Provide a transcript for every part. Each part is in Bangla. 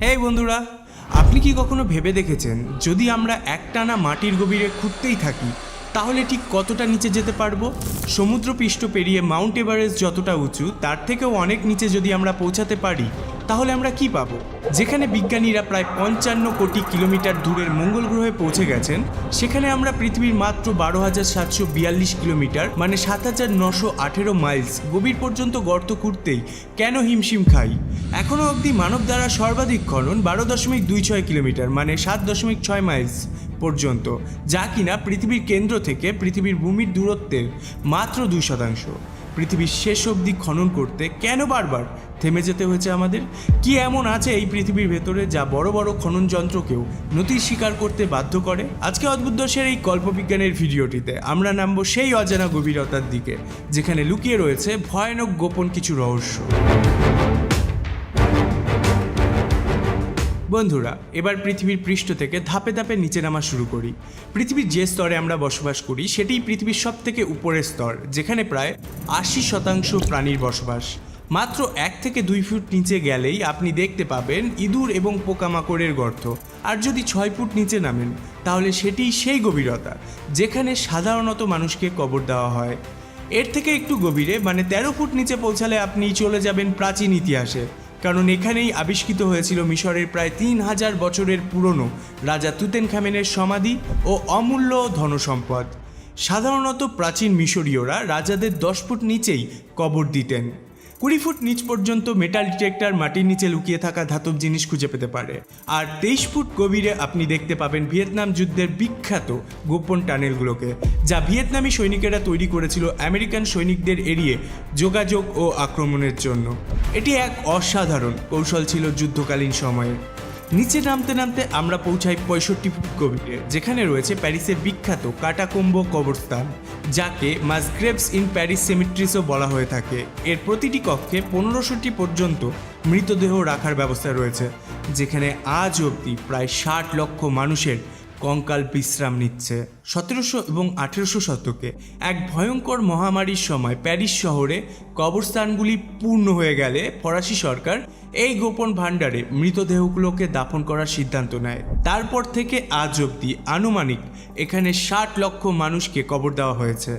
এই বন্ধুরা, আপনি কি কখনো ভেবে দেখেছেন যদি আমরা একটানা মাটির গভীরে খুঁড়তেই থাকি তাহলে ঠিক কতটা নিচে যেতে পারবো? সমুদ্রপৃষ্ঠ পেরিয়ে মাউন্ট এভারেস্ট যতটা উঁচু তার থেকেও অনেক নিচে যদি আমরা পৌঁছাতে পারি তাহলে আমরা কি পাবো? যেখানে বিজ্ঞানীরা প্রায় 55 কোটি কিলোমিটার দূরের মঙ্গল গ্রহে পৌঁছে গেছেন, সেখানে আমরা পৃথিবীর মাত্র 12,742 কিলোমিটার মানে 7,918 মাইলস গভীর পর্যন্ত গর্ত খুঁড়তেই কেন হিমশিম খাই? এখনও অবধি মানব দ্বারা সর্বাধিক খনন 12.26 কিলোমিটার মানে 7.6 মাইলস পর্যন্ত, যা কিনা পৃথিবীর কেন্দ্র থেকে পৃথিবীর ভূমির দূরত্বের মাত্র 2%। পৃথিবীর শেষ অবধি খনন করতে কেন বারবার থেমে যেতে হয়েছে আমাদের? কি এমন আছে এই পৃথিবীর ভেতরে যা বড় বড় খনন যন্ত্রকেও নথি স্বীকার করতে বাধ্য করে? আজকে অদ্ভুত দর্শের এই কল্পবিজ্ঞানের ভিডিওটিতে আমরা নামবো সেই অজানা গভীরতার দিকে যেখানে লুকিয়ে রয়েছে ভয়ানক গোপন কিছু রহস্য। বন্ধুরা, এবার পৃথিবীর পৃষ্ঠ থেকে ধাপে ধাপে নিচে নামা শুরু করি। পৃথিবীর যে স্তরে আমরা বসবাস করি সেটিই পৃথিবীর সব থেকে উপরের স্তর, যেখানে প্রায় 80% প্রাণীর বসবাস। মাত্র 1 থেকে 2 ফুট নিচে গেলেই আপনি দেখতে পাবেন ইঁদুর এবং পোকামাকড়ের গর্ত। আর যদি 6 ফুট নিচে নামেন তাহলে সেটিই সেই গভীরতা যেখানে সাধারণত মানুষকে কবর দেওয়া হয়। এর থেকে একটু গভীরে মানে 13 ফুট নিচে পৌঁছালে আপনি চলে যাবেন প্রাচীন ইতিহাসে, কারণ এখানেই আবিষ্কৃত হয়েছিল মিশরের প্রায় 3000 বছরের পুরনো রাজা তুতেনখামেনের সমাধি ও অমূল্য ধনসম্পদ। সাধারণত প্রাচীন মিশরীয়রা রাজাদের 10 ফুট নিচেই কবর দিতেন। 20 ফুট নিচ পর্যন্ত মেটাল ডিটেক্টর মাটির নিচে লুকিয়ে থাকা ধাতব জিনিস খুঁজে পেতে পারে। আর 23 ফুট গভীরে আপনি দেখতে পাবেন ভিয়েতনাম যুদ্ধের বিখ্যাত গোপন টানেলগুলোকে, যা ভিয়েতনামি সৈনিকেরা তৈরি করেছিল আমেরিকান সৈনিকদের এড়িয়ে যোগাযোগ ও আক্রমণের জন্য। এটি এক অসাধারণ কৌশল ছিল যুদ্ধকালীন সময়ে। নিচে নামতে নামতে আমরা পৌঁছাই 65 ফুট গভীরে, যেখানে রয়েছে প্যারিসের বিখ্যাত কাটাকোম্বো কবরস্থান, যাকে মাসগ্রেভস ইন প্যারিস সেমিট্রিসও বলা হয়ে থাকে। এর প্রতিটি কক্ষে 1500টি পর্যন্ত মৃতদেহ রাখার ব্যবস্থা রয়েছে, যেখানে আজ অবধি প্রায় 60 লক্ষ মানুষের কঙ্কাল বিশ্রাম নিচ্ছে। 1700 এবং 1800 শতকে এক ভয়ঙ্কর মহামারীর সময় প্যারিস শহরে কবরস্থানগুলি পূর্ণ হয়ে গেলে ফরাসি সরকার এই গোপন ভাণ্ডারে মৃতদেহগুলোকে দাফন করার সিদ্ধান্ত নেয়। তারপর থেকে আজ অবধি আনুমানিক এখানে 60 লক্ষ মানুষকে কবর দেওয়া হয়েছে।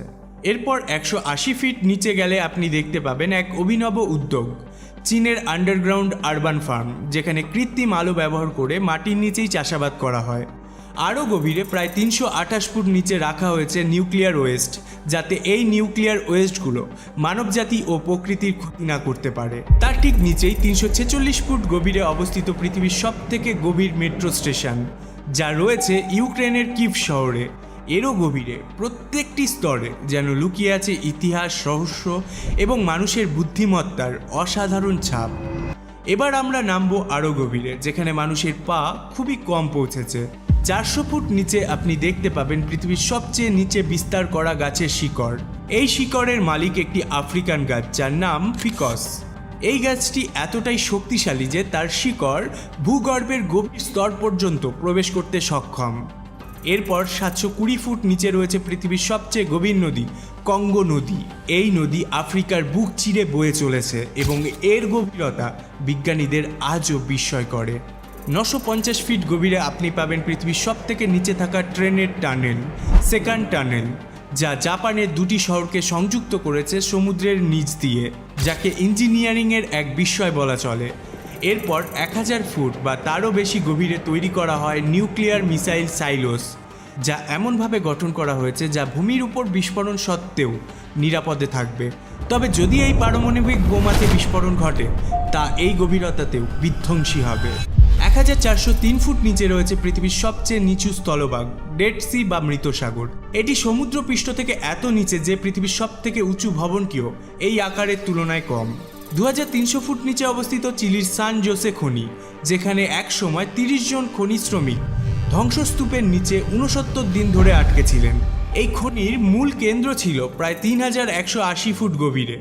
এরপর 180 ফিট নিচে গেলে আপনি দেখতে পাবেন এক অভিনব উদ্যোগ, চীনের আন্ডারগ্রাউন্ড আরবান ফার্ম, যেখানে কৃত্রিম আলো ব্যবহার করে মাটির নিচেই চাষাবাদ করা হয়। আরও গভীরে প্রায় 328 ফুট নিচে রাখা হয়েছে নিউক্লিয়ার ওয়েস্ট, যাতে এই নিউক্লিয়ার ওয়েস্টগুলো মানবজাতি ও প্রকৃতির ক্ষতি না করতে পারে। তার ঠিক নিচেই 346 ফুট গভীরে অবস্থিত পৃথিবীর সব থেকে গভীর মেট্রো স্টেশন, যা রয়েছে ইউক্রেনের কিভ শহরে। এরও গভীরে প্রত্যেকটি স্তরে যেন লুকিয়ে আছে ইতিহাস, রহস্য এবং মানুষের বুদ্ধিমত্তার অসাধারণ ছাপ। এবার আমরা নামবো আরও গভীরে, যেখানে মানুষের পা খুবই কম পৌঁছেছে। 400 ফুট নিচে আপনি দেখতে পাবেন পৃথিবীর সবচেয়ে নিচে বিস্তার করা গাছের শিকড়। এই শিকড়ের মালিক একটি আফ্রিকান গাছ যার নাম ফিকস। এই গাছটি এতটাই শক্তিশালী যে তার শিকড় ভূগর্ভের গভীর স্তর পর্যন্ত প্রবেশ করতে সক্ষম। এরপর 720 ফুট নিচে রয়েছে পৃথিবীর সবচেয়ে গভীর নদী কঙ্গো নদী। এই নদী আফ্রিকার বুক চিরে বয়ে চলেছে এবং এর গভীরতা বিজ্ঞানীদের আজও বিস্ময় করে। 950 ফিট গভীরে আপনি পাবেন পৃথিবীর সব থেকে নিচে থাকা ট্রেনের টানেল, সেকান্ড টানেল, যা জাপানের 2টি শহরকে সংযুক্ত করেছে সমুদ্রের নিচ দিয়ে, যাকে ইঞ্জিনিয়ারিংয়ের এক বিস্ময় বলা চলে। এরপর 1000 ফুট বা তারও বেশি গভীরে তৈরি করা হয় নিউক্লিয়ার মিসাইল সাইলোস, যা এমনভাবে গঠন করা হয়েছে যা ভূমির উপর বিস্ফোরণ সত্ত্বেও নিরাপদে থাকবে। তবে যদি এই পারমাণবিক বোমাতে বিস্ফোরণ ঘটে তা এই গভীরতাতেও বিধ্বংসী হবে। 1403 ফুট নিচে রয়েছে পৃথিবীর সবচেয়ে নিচু স্থলভাগ ডেড সি বা মৃত সাগর। এটি সমুদ্রপৃষ্ঠ থেকে এত নিচে যে পৃথিবীর সব থেকে উঁচু ভবনটিও এই আকারের তুলনায় কম। 2300 ফুট নিচে অবস্থিত চিলির সান জোসে খনি, যেখানে এক সময় 30 জন খনি শ্রমিক ধ্বংসস্তূপের নিচে 69 দিন ধরে আটকে ছিলেন। এই খনির মূল কেন্দ্র ছিল প্রায় 3180 ফুট গভীরে।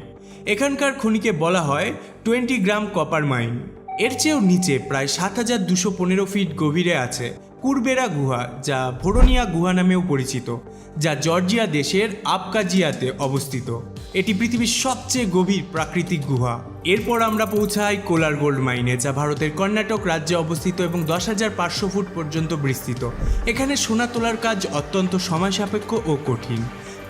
এখানকার খনিকে বলা হয় 20 গ্রাম কপার মাইন। এর চেয়েও নিচে প্রায় 7215 ফিট গভীরে আছে কুরবেরা গুহা, যা ভোরোনিয়া গুহা নামেও পরিচিত, যা জর্জিয়া দেশের আবকাজিয়াতে অবস্থিত। এটি পৃথিবীর সবচেয়ে গভীর প্রাকৃতিক গুহা। এরপর আমরা পৌঁছাই কোলার গোল্ড মাইনে, যা ভারতের কর্ণাটক রাজ্যে অবস্থিত এবং 10,500 ফুট পর্যন্ত বিস্তৃত। এখানে সোনা তোলার কাজ অত্যন্ত সময় সাপেক্ষ ও কঠিন।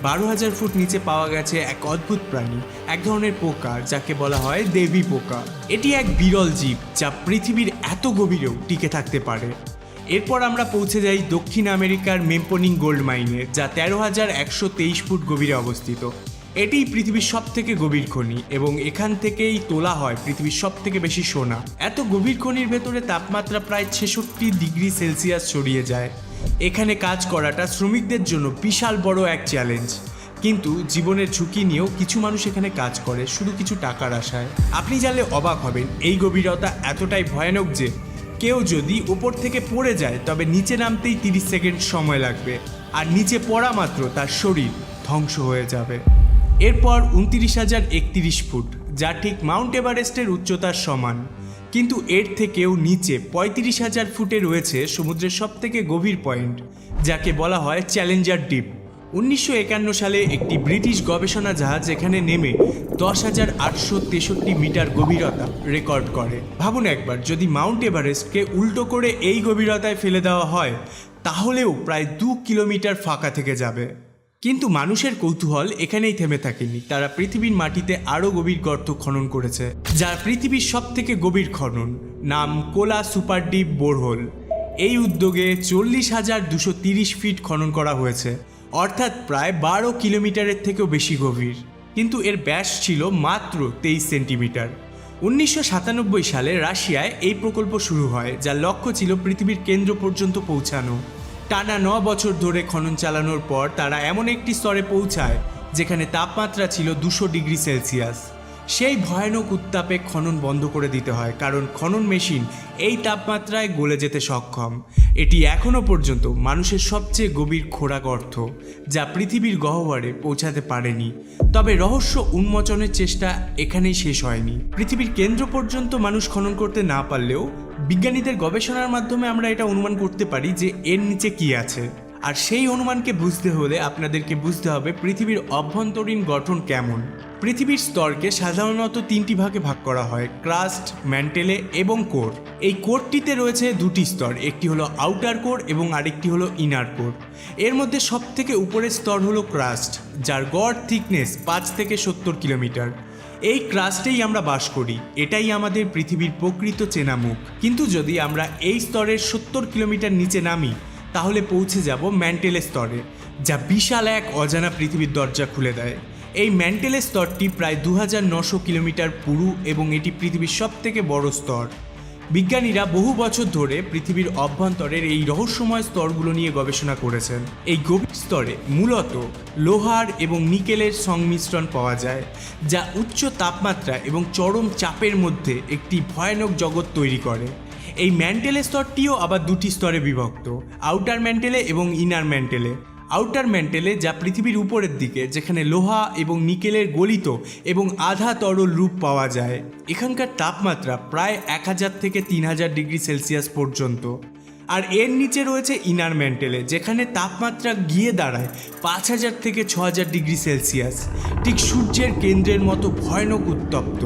12,000 ফুট নিচে পাওয়া গেছে এক অদ্ভুত প্রাণী, এক ধরনের পোকা যাকে বলা হয় দেবী পোকা। এটি এক বিরল জীব যা পৃথিবীর এত গভীরেও টিকে থাকতে পারে। এরপর আমরা পৌঁছে যাই দক্ষিণ আমেরিকার মেম্পোনিং গোল্ড মাইনে, যা 13,123 ফুট গভীরে অবস্থিত। এটিই পৃথিবীর সব থেকে গভীর খনি এবং এখান থেকেই তোলা হয় পৃথিবীর সব থেকে বেশি সোনা। এত গভীর খনির ভেতরে তাপমাত্রা প্রায় 66 ডিগ্রি সেলসিয়াস ছড়িয়ে যায়। এখানে কাজ করাটা শ্রমিকদের জন্য বিশাল বড় এক চ্যালেঞ্জ, কিন্তু জীবনের ঝুঁকি নিয়েও কিছু মানুষ এখানে কাজ করে শুধু কিছু টাকার আশায়। আপনি জানলে অবাক হবেন, এই গভীরতা এতটাই ভয়ানক যে কেউ যদি উপর থেকে পড়ে যায় তবে নিচে নামতেই 30 সেকেন্ড সময় লাগবে, আর নিচে পড়া মাত্র তার শরীর ধ্বংস হয়ে যাবে। এরপর 29,031 ফুট, যা ঠিক মাউন্ট এভারেস্টের উচ্চতার সমান, কিন্তু এর থেকেও নিচে 35,000 ফুটে রয়েছে সমুদ্রের সব থেকে গভীর পয়েন্ট, যাকে বলা হয় চ্যালেঞ্জার ডিপ। 1951 সালে একটি ব্রিটিশ গবেষণা জাহাজ এখানে নেমে 10,863 মিটার গভীরতা রেকর্ড করে। ভাবুন একবার, যদি মাউন্ট এভারেস্টকে উল্টো করে এই গভীরতায় ফেলে দেওয়া হয় তাহলেও প্রায় 2 কিলোমিটার ফাঁকা থেকে যাবে। কিন্তু মানুষের কৌতূহল এখানেই থেমে থাকেনি। তারা পৃথিবীর মাটিতে আরও গভীর গর্ত খনন করেছে, যা পৃথিবীর সব থেকে গভীর খনন, নাম কোলা সুপার ডিপ বোরহোল। এই উদ্যোগে 40,230 ফিট খনন করা হয়েছে, অর্থাৎ প্রায় 12 কিলোমিটারের থেকেও বেশি গভীর, কিন্তু এর ব্যাস ছিল মাত্র 23 সেন্টিমিটার। 1997 সালে রাশিয়ায় এই প্রকল্প শুরু হয়, যার লক্ষ্য ছিল পৃথিবীর কেন্দ্র পর্যন্ত পৌঁছানো। টানা 9 বছর ধরে খনন চালানোর পর তারা এমন একটি স্তরে পৌঁছায় যেখানে তাপমাত্রা ছিল 200 ডিগ্রি সেলসিয়াস। সেই ভয়ানক উত্তাপে খনন বন্ধ করে দিতে হয়, কারণ খনন মেশিন এই তাপমাত্রায় গলে যেতে সক্ষম। এটি এখনও পর্যন্ত মানুষের সবচেয়ে গভীর খোঁড়া গর্ত, যা পৃথিবীর গহ্বরে পৌঁছাতে পারেনি। তবে রহস্য উন্মোচনের চেষ্টা এখানেই শেষ হয়নি। পৃথিবীর কেন্দ্র পর্যন্ত মানুষ খনন করতে না পারলেও বিজ্ঞানীদের গবেষণার মাধ্যমে আমরা এটা অনুমান করতে পারি যে এর নিচে কি আছে। আর সেই অনুমানকে বুঝতে হলে আপনাদেরকে বুঝতে হবে পৃথিবীর অভ্যন্তরীণ গঠন কেমন। পৃথিবীর স্তরকে সাধারণত 3টি ভাগে ভাগ করা হয়: ক্রাস্ট, ম্যান্টেলে এবং কোর। এই কোরটিতে রয়েছে 2টি স্তর, একটি হলো আউটার কোর এবং আরেকটি হলো ইনার কোর। এর মধ্যে সব থেকে উপরের স্তর হলো ক্রাস্ট, যার গড় থিকনেস 5 থেকে 70 কিলোমিটার। এই ক্রাস্টেই আমরা বাস করি, এটাই আমাদের পৃথিবীর প্রকৃত চেনা মুখ। কিন্তু যদি আমরা এই স্তরের 70 কিলোমিটার নিচে নামি তাহলে পৌঁছে যাব ম্যান্টেলের স্তরে, যা বিশাল এক অজানা পৃথিবীর দরজা খুলে দেয়। এই ম্যান্টেলের স্তরটি প্রায় 2,900 কিলোমিটার পুরু এবং এটি পৃথিবীর সব থেকে বড় স্তর। বিজ্ঞানীরা বহু বছর ধরে পৃথিবীর অভ্যন্তরের এই রহস্যময় স্তরগুলো নিয়ে গবেষণা করেছেন। এই গভীর স্তরে মূলত লোহার এবং নিকেলের সংমিশ্রণ পাওয়া যায়, যা উচ্চ তাপমাত্রা এবং চরম চাপের মধ্যে একটি ভয়ানক জগৎ তৈরি করে। এই ম্যান্টেলের স্তরটিও আবার 2টি স্তরে বিভক্ত, আউটার ম্যান্টেলে এবং ইনার ম্যান্টেলে। আউটার ম্যান্টেলে, যা পৃথিবীর উপরের দিকে, যেখানে লোহা এবং নিকেলের গলিত এবং আধা তরল রূপ পাওয়া যায়। এখানকার তাপমাত্রা প্রায় 1000 থেকে 3000 ডিগ্রি সেলসিয়াস পর্যন্ত। আর এর নিচে রয়েছে ইনার ম্যান্টেলে, যেখানে তাপমাত্রা গিয়ে দাঁড়ায় 5000 থেকে 6000 ডিগ্রি সেলসিয়াস, ঠিক সূর্যের কেন্দ্রের মতো ভয়ানক উত্তপ্ত।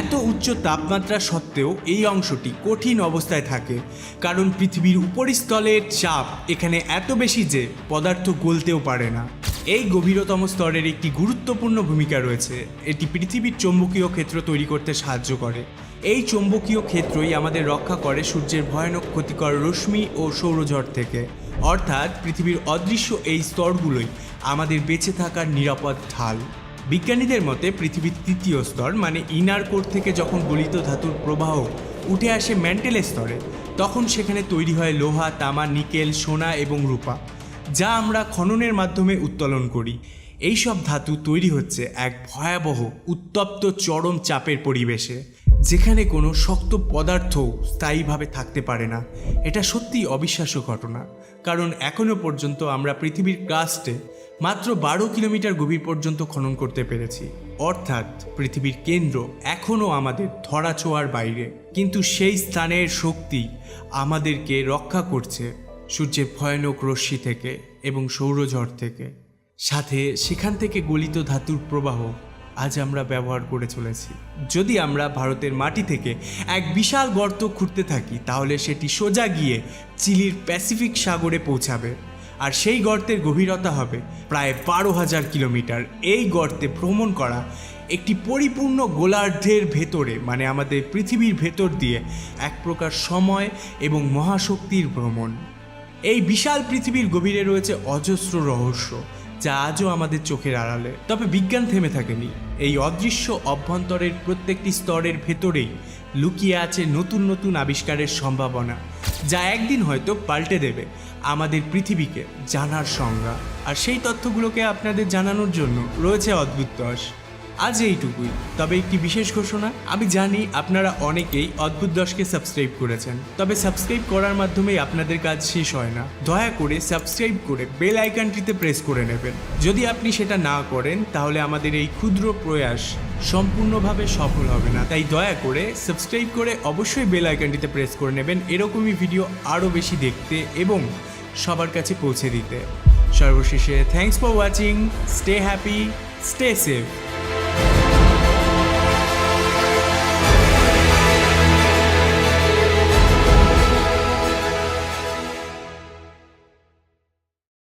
এত উচ্চ তাপমাত্রা সত্ত্বেও এই অংশটি কঠিন অবস্থায় থাকে, কারণ পৃথিবীর উপরিস্থলের চাপ এখানে এত বেশি যে পদার্থ গলতেও পারে না। এই গভীরতম স্তরের একটি গুরুত্বপূর্ণ ভূমিকা রয়েছে, এটি পৃথিবীর চৌম্বকীয় ক্ষেত্র তৈরি করতে সাহায্য করে। এই চৌম্বকীয় ক্ষেত্রই আমাদের রক্ষা করে সূর্যের ভয়ানক ক্ষতিকর রশ্মি ও সৌরঝড় থেকে। অর্থাৎ পৃথিবীর অদৃশ্য এই স্তরগুলোই আমাদের বেঁচে থাকার নিরাপদ ঢাল। বিজ্ঞানীদের মতে পৃথিবীর 3য় স্তর মানে ইনার কোর থেকে যখন গলিত ধাতুর প্রবাহ উঠে আসে ম্যান্টেলের স্তরে, তখন সেখানে তৈরি হয় লোহা, তামা, নিকেল, সোনা এবং রূপা, যা আমরা খননের মাধ্যমে উত্তোলন করি। এই সব ধাতু তৈরি হচ্ছে এক ভয়াবহ উত্তপ্ত চরম চাপের পরিবেশে, যেখানে কোনো শক্ত পদার্থও স্থায়ীভাবে থাকতে পারে না। এটা সত্যিই অবিশ্বাস্য ঘটনা, কারণ এখনও পর্যন্ত আমরা পৃথিবীর ক্রাস্টে মাত্র 12 কিলোমিটার গভীর পর্যন্ত খনন করতে পেরেছি। অর্থাৎ পৃথিবীর কেন্দ্র এখনও আমাদের ধরাছোঁয়ার বাইরে, কিন্তু সেই স্থানের শক্তি আমাদেরকে রক্ষা করছে সূর্যের ভয়ানক রশ্মি থেকে এবং সৌরঝড় থেকে। সাথে সেখান থেকে গলিত ধাতুর প্রবাহ আজ আমরা ব্যবহার করে চলেছি। যদি আমরা ভারতের মাটি থেকে এক বিশাল গর্ত খুঁড়তে থাকি তাহলে সেটি সোজা গিয়ে চিলির প্যাসিফিক সাগরে পৌঁছাবে, আর সেই গর্তের গভীরতা হবে প্রায় 12,000 কিলোমিটার। এই গর্তে ভ্রমণ করা একটি পরিপূর্ণ গোলার্ধের ভেতরে, মানে আমাদের পৃথিবীর ভেতর দিয়ে এক প্রকার সময় এবং মহাশক্তির ভ্রমণ। এই বিশাল পৃথিবীর গভীরে রয়েছে অজস্র রহস্য যা আজও আমাদের চোখের আড়ালে। তবে বিজ্ঞান থেমে থাকেনি। এই অদৃশ্য অভ্যন্তরের প্রত্যেকটি স্তরের ভেতরেই লুকিয়ে আছে নতুন নতুন আবিষ্কারের সম্ভাবনা, যা একদিন হয়তো পাল্টে দেবে আমাদের পৃথিবীকে জানার সংজ্ঞা। আর সেই তথ্যগুলোকে আপনাদের জানানোর জন্য রয়েছে অদ্ভুত দশ। আজ এইটুকুই। তবে একটি বিশেষ ঘোষণা, আমি জানি আপনারা অনেকেই অদ্ভুত দশকে সাবস্ক্রাইব করেছেন, তবে সাবস্ক্রাইব করার মাধ্যমেই আপনাদের কাজ শেষ হয় না। দয়া করে সাবস্ক্রাইব করে বেল আইকনটিতে প্রেস করে নেবেন। যদি আপনি সেটা না করেন তাহলে আমাদের এই ক্ষুদ্র প্রয়াস সম্পূর্ণভাবে সফল হবে না। তাই দয়া করে সাবস্ক্রাইব করে অবশ্যই বেল আইকনটিতে প্রেস করে নেবেন এরকমই ভিডিও আরও বেশি দেখতে এবং সবার কাছে পৌঁছে দিতে। সর্বশেষে thanks for watching, stay happy, stay safe.